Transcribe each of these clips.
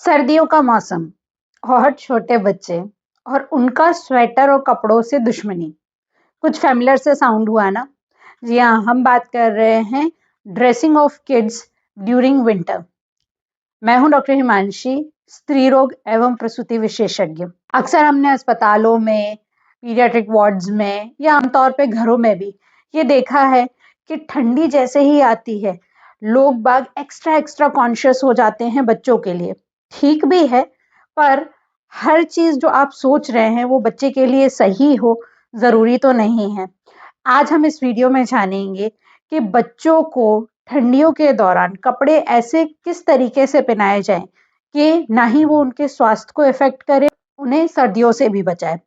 सर्दियों का मौसम और छोटे बच्चे और उनका स्वेटर और कपड़ों से दुश्मनी। कुछ फैमिलियर से साउंड हुआ ना? जी हाँ, हम बात कर रहे हैं dressing of kids during winter. मैं हूं डॉक्टर हिमांशी, स्त्री रोग एवं प्रसूति विशेषज्ञ। अक्सर हमने अस्पतालों में, पीडियाट्रिक वार्ड्स में या आमतौर पे घरों में भी ये देखा है कि ठंडी जैसे ही आती है, लोग बाग एक्स्ट्रा एक्स्ट्रा कॉन्शियस हो जाते हैं बच्चों के लिए। ठीक भी है, पर हर चीज जो आप सोच रहे हैं वो बच्चे के लिए सही हो, जरूरी तो नहीं है। आज हम इस वीडियो में जानेंगे कि बच्चों को ठंडियों के दौरान कपड़े ऐसे किस तरीके से पहनाए जाएं कि ना ही वो उनके स्वास्थ्य को इफेक्ट करे, उन्हें सर्दियों से भी बचाए।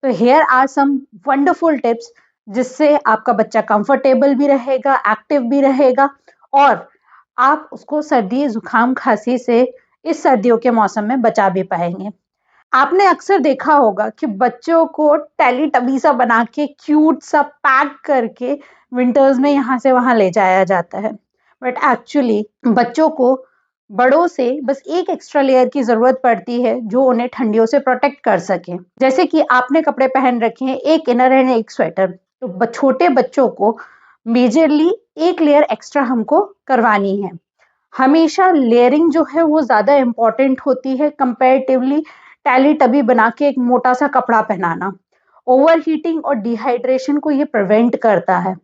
तो here are some wonderful tips जिससे आपका बच्चा कंफर्टेबल भी रहेगा, एक्टिव भी रहेगा और आप उसको सर्दी, जुकाम, खांसी से इस सर्दियों के मौसम में बचा भी पाएंगे। आपने अक्सर देखा होगा कि बच्चों को टेलीटबी सा बना के क्यूट सा पैक करके विंटर्स में यहाँ से वहां ले जाया जाता है, बट एक्चुअली बच्चों को बड़ों से बस एक एक्स्ट्रा लेयर की जरूरत पड़ती है जो उन्हें ठंडियों से प्रोटेक्ट कर सके। जैसे कि आपने कपड़े पहन रखे हैं, एक इनर एंड एक स्वेटर, तो छोटे बच्चों को मेजरली एक लेयर एक्स्ट्रा हमको करवानी है। हमेशा लेयरिंग जो है वो ज्यादा इंपॉर्टेंट होती है कंपैरेटिवली टैली टबी बना के एक मोटा सा कपड़ा पहनाना। ओवर हीटिंग और डिहाइड्रेशन को ये प्रिवेंट करता है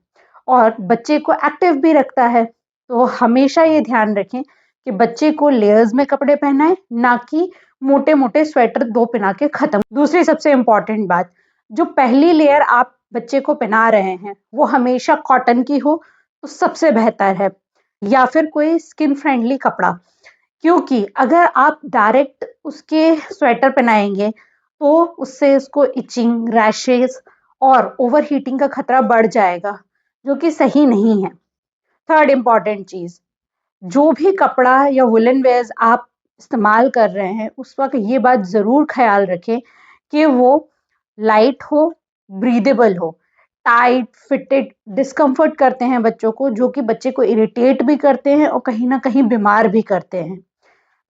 और बच्चे को एक्टिव भी रखता है। तो हमेशा ये ध्यान रखें कि बच्चे को लेयर्स में कपड़े पहनाएं, ना कि मोटे मोटे स्वेटर दो पहना के खत्म। दूसरी सबसे इंपॉर्टेंट बात, जो पहली लेयर आप बच्चे को पहना रहे हैं वो हमेशा कॉटन की हो तो सबसे बेहतर है, या फिर कोई स्किन फ्रेंडली कपड़ा, क्योंकि अगर आप डायरेक्ट उसके स्वेटर पहनाएंगे तो उससे उसको इचिंग, रैशेस और ओवर हीटिंग का खतरा बढ़ जाएगा, जो कि सही नहीं है। थर्ड इंपॉर्टेंट चीज, जो भी कपड़ा या वुलन वेयर्स आप इस्तेमाल कर रहे हैं उस वक्त ये बात जरूर ख्याल रखें कि वो लाइट हो, ब्रीदेबल हो। टाइट फिटेड डिस्कम्फर्ट करते हैं बच्चों को, जो कि बच्चे को इरिटेट भी करते हैं और कहीं ना कहीं बीमार भी करते हैं।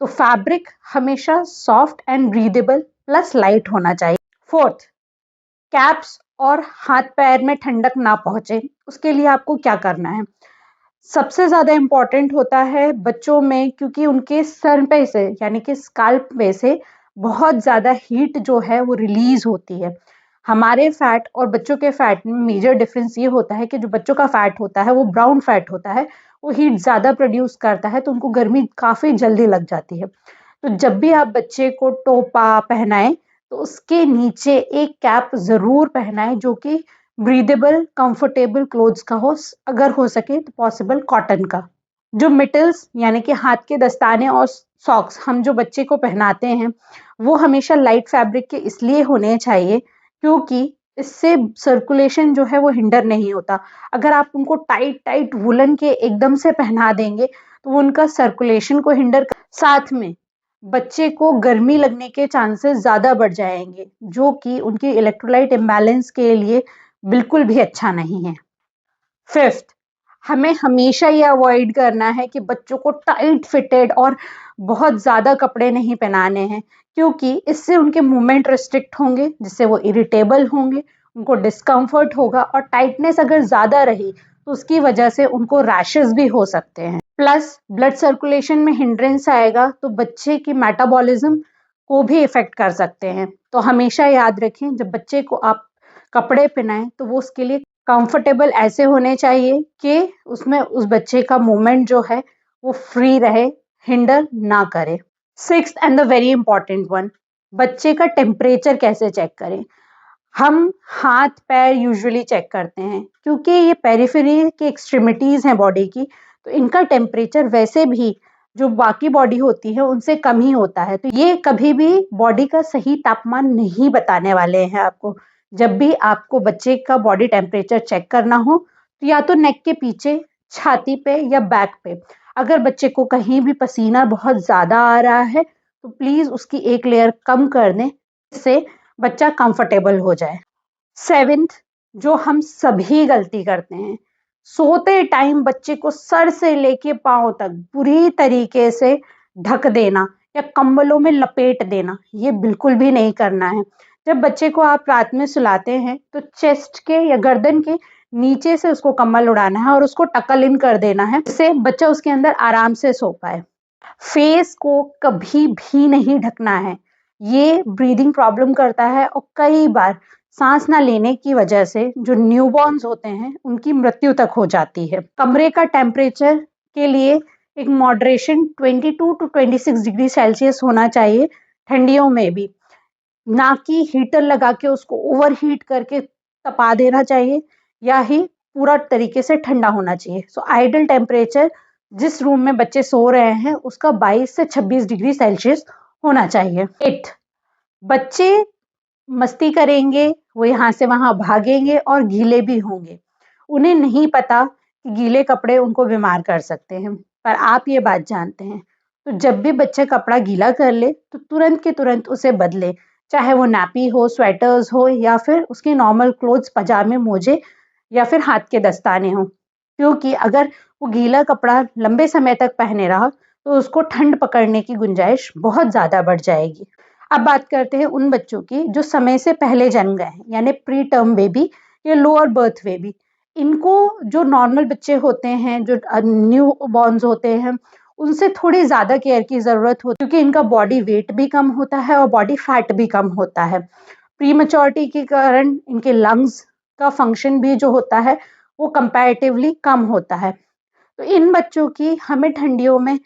तो फैब्रिक हमेशा soft and breathable plus light होना चाहिए। फोर्थ, कैप्स और हाथ पैर में ठंडक ना पहुंचे उसके लिए आपको क्या करना है? सबसे ज्यादा इंपॉर्टेंट होता है बच्चों में, क्योंकि उनके सर पे से यानी कि स्काल्प पे से बहुत ज्यादा हीट जो है वो रिलीज होती है। हमारे फैट और बच्चों के फैट में मेजर डिफरेंस ये होता है कि जो बच्चों का फैट होता है वो ब्राउन फैट होता है, वो हीट ज्यादा प्रोड्यूस करता है तो उनको गर्मी काफी जल्दी लग जाती है। तो जब भी आप बच्चे को टोपा पहनाएं तो उसके नीचे एक कैप जरूर पहनाएं जो कि ब्रीदेबल कंफर्टेबल क्लोथ्स का हो, अगर हो सके तो पॉसिबल कॉटन का। जो मिटल्स यानी कि हाथ के दस्ताने और सॉक्स हम जो बच्चे को पहनाते हैं वो हमेशा लाइट फैब्रिक के इसलिए होने चाहिए क्योंकि इससे सर्कुलेशन जो है वो हिंडर नहीं होता। अगर आप उनको टाइट टाइट वुलन के एकदम से पहना देंगे तो वो उनका सर्कुलेशन को हिंडर, साथ में बच्चे को गर्मी लगने के चांसेस ज्यादा बढ़ जाएंगे, जो कि उनकी इलेक्ट्रोलाइट इम्बैलेंस के लिए बिल्कुल भी अच्छा नहीं है। फिफ्थ, हमें हमेशा ये अवॉइड करना है कि बच्चों को टाइट फिटेड और बहुत ज्यादा कपड़े नहीं पहनाने हैं, क्योंकि इससे उनके मूवमेंट रिस्ट्रिक्ट होंगे, जिससे वो इरिटेबल होंगे, उनको डिस्कम्फर्ट होगा और टाइटनेस अगर ज्यादा रही तो उसकी वजह से उनको रैशेस भी हो सकते हैं। प्लस ब्लड सर्कुलेशन में हिंड्रेंस आएगा तो बच्चे की मेटाबॉलिज्म को भी इफेक्ट कर सकते हैं। तो हमेशा याद रखें जब बच्चे को आप कपड़े पहनाएं तो वो उसके लिए कंफर्टेबल ऐसे होने चाहिए कि उसमें उस बच्चे का मूवमेंट जो है वो फ्री रहे, हिंडर ना करे। Sixth and the very important one, बच्चे का टेम्परेचर कैसे चेक करें? हम हाथ पैर यूजुअली चेक करते हैं क्योंकि ये पेरिफेरी की एक्सट्रीमिटीज हैं बॉडी की, तो इनका टेम्परेचर वैसे भी जो बाकी बॉडी होती है उनसे कम ही होता है, तो ये कभी भी बॉडी का सही तापमान नहीं बताने वाले हैं आपको। जब भी आपको बच्चे का बॉडी टेम्परेचर चेक करना हो तो या तो नेक के पीछे, छाती पे या बैक पे, अगर बच्चे को कहीं भी पसीना बहुत ज्यादा आ रहा है तो प्लीज उसकी एक लेयर कम कर दें, इससे बच्चा कंफर्टेबल हो जाए। सेवेंथ, जो हम सभी गलती करते हैं, सोते टाइम बच्चे को सर से लेके पांव तक बुरी तरीके से ढक देना या कंबलों में लपेट देना, ये बिल्कुल भी नहीं करना है। जब बच्चे को आप रात में सुलाते हैं तो चेस्ट के या गर्दन के नीचे से उसको कंबल उड़ाना है और उसको टकल इन कर देना है, जिससे बच्चा उसके अंदर आराम से सो पाए। फेस को कभी भी नहीं ढकना है, ये ब्रीदिंग प्रॉब्लम करता है और कई बार सांस ना लेने की वजह से जो न्यूबॉर्न्स होते हैं उनकी मृत्यु तक हो जाती है। कमरे का टेम्परेचर के लिए एक मॉडरेशन 22 टू 26 डिग्री सेल्सियस होना चाहिए ठंडियों में भी, ना कि हीटर लगा के उसको ओवर हीट करके तपा देना चाहिए, या ही पूरा तरीके से ठंडा होना चाहिए। सो आइडल टेम्परेचर जिस रूम में बच्चे सो रहे हैं उसका 22 से 26 डिग्री सेल्सियस होना चाहिए। 8, बच्चे मस्ती करेंगे, वो यहाँ से वहाँ भागेंगे और गीले भी होंगे। उन्हें नहीं पता कि गीले कपड़े उनको बीमार कर सकते हैं, पर आप ये बात जानते हैं। तो जब भी बच्चा कपड़ा गीला कर ले तो तुरंत के तुरंत उसे बदले, चाहे वो नैपी हो, स्वेटर्स हो या फिर उसके नॉर्मल क्लोथ्स, पजामे, मोजे या फिर हाथ के दस्ताने हों। क्योंकि अगर वो गीला कपड़ा लंबे समय तक पहने रहा तो उसको ठंड पकड़ने की गुंजाइश बहुत ज़्यादा बढ़ जाएगी। अब बात करते हैं उन बच्चों की जो समय से पहले जन्म गए हैं, यानी प्री टर्म बेबी या लोअर बर्थ बेबी। इनको जो नॉर्मल बच्चे होते हैं, जो न्यू बॉर्न्स होते हैं, उनसे थोड़ी ज़्यादा केयर की ज़रूरत होती है, क्योंकि इनका बॉडी वेट भी कम होता है और बॉडी फैट भी कम होता है। प्री मैच्योरिटी के कारण इनके लंग्स का फंक्शन भी जो होता है वो कंपैरेटिवली कम होता है। तो इन बच्चों की हमें ठंडियों में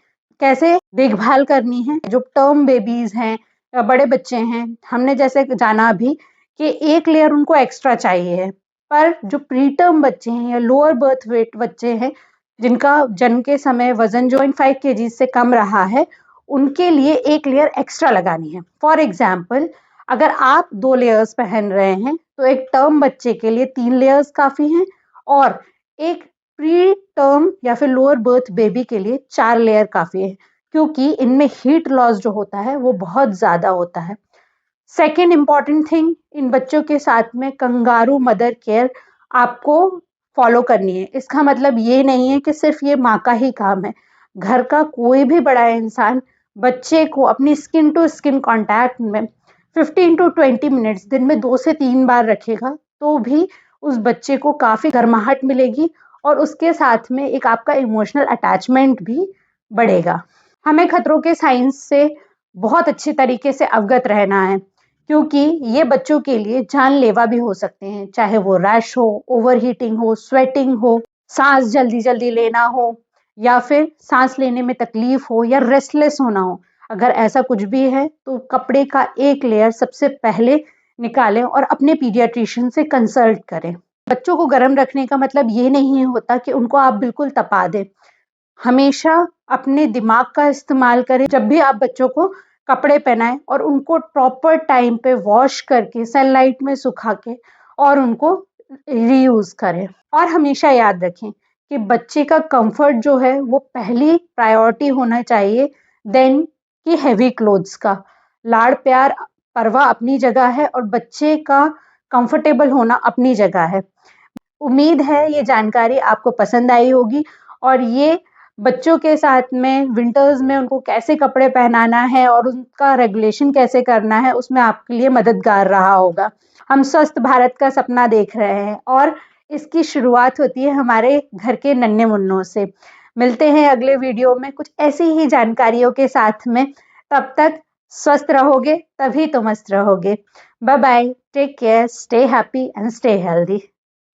कैसे देखभाल करनी है? जो टर्म बेबीज हैं या बड़े बच्चे हैं, हमने जैसे जाना अभी कि एक लेयर उनको एक्स्ट्रा चाहिए है, पर जो प्री टर्म बच्चे हैं या लोअर बर्थ वेट बच्चे हैं, जिनका जन्म के समय वजन जो 0.5 kg से कम रहा है, उनके लिए एक लेयर एक्स्ट्रा लगानी है। फॉर एग्जाम्पल, अगर आप 2 लेयर्स पहन रहे हैं तो एक टर्म बच्चे के लिए 3 लेयर्स काफ़ी हैं, और एक प्री टर्म या फिर लोअर बर्थ बेबी के लिए 4 लेयर काफ़ी है, क्योंकि इनमें हीट लॉस जो होता है वो बहुत ज़्यादा होता है। सेकेंड इम्पॉर्टेंट थिंग, इन बच्चों के साथ में कंगारू मदर केयर आपको फॉलो करनी है। इसका मतलब ये नहीं है कि सिर्फ ये माँ का ही काम है। घर का कोई भी बड़ा इंसान बच्चे को अपनी स्किन टू स्किन कांटेक्ट में 15 टू 20 मिनट्स दिन में 2 से 3 बार रखेगा तो भी उस बच्चे को काफ़ी गर्माहट मिलेगी और उसके साथ में एक आपका इमोशनल अटैचमेंट भी बढ़ेगा। हमें खतरों के साइंस से बहुत अच्छे तरीके से अवगत रहना है, क्योंकि ये बच्चों के लिए जानलेवा भी हो सकते हैं, चाहे वो रैश हो, ओवरहीटिंग हो, स्वेटिंग हो, सांस जल्दी जल्दी लेना हो, या फिर सांस लेने में तकलीफ हो या रेस्टलेस होना हो। अगर ऐसा कुछ भी है तो कपड़े का एक लेयर सबसे पहले निकालें और अपने पीडियाट्रिशियन से कंसल्ट करें। बच्चों को गर्म रखने का मतलब ये नहीं होता कि उनको आप बिल्कुल तपा दें। हमेशा अपने दिमाग का इस्तेमाल करें जब भी आप बच्चों को कपड़े पहनाएं, और उनको प्रॉपर टाइम पे वॉश करके सनलाइट में सुखा के और उनको रीयूज करें। और हमेशा याद रखें कि बच्चे का कंफर्ट जो है वो पहली प्रायोरिटी होना चाहिए देन कि हैवी क्लोथ्स का। लाड़ प्यार परवाह अपनी जगह है और बच्चे का कंफर्टेबल होना अपनी जगह है। उम्मीद है ये जानकारी आपको पसंद आई होगी, और ये बच्चों के साथ में विंटर्स में उनको कैसे कपड़े पहनाना है और उनका रेगुलेशन कैसे करना है उसमें आपके लिए मददगार रहा होगा। हम स्वस्थ भारत का सपना देख रहे हैं और इसकी शुरुआत होती है हमारे घर के नन्हे मुन्नों से। मिलते हैं अगले वीडियो में कुछ ऐसी ही जानकारियों के साथ में। तब तक स्वस्थ रहोगे तभी तो मस्त रहोगे। Bye bye, take care, stay happy and stay healthy.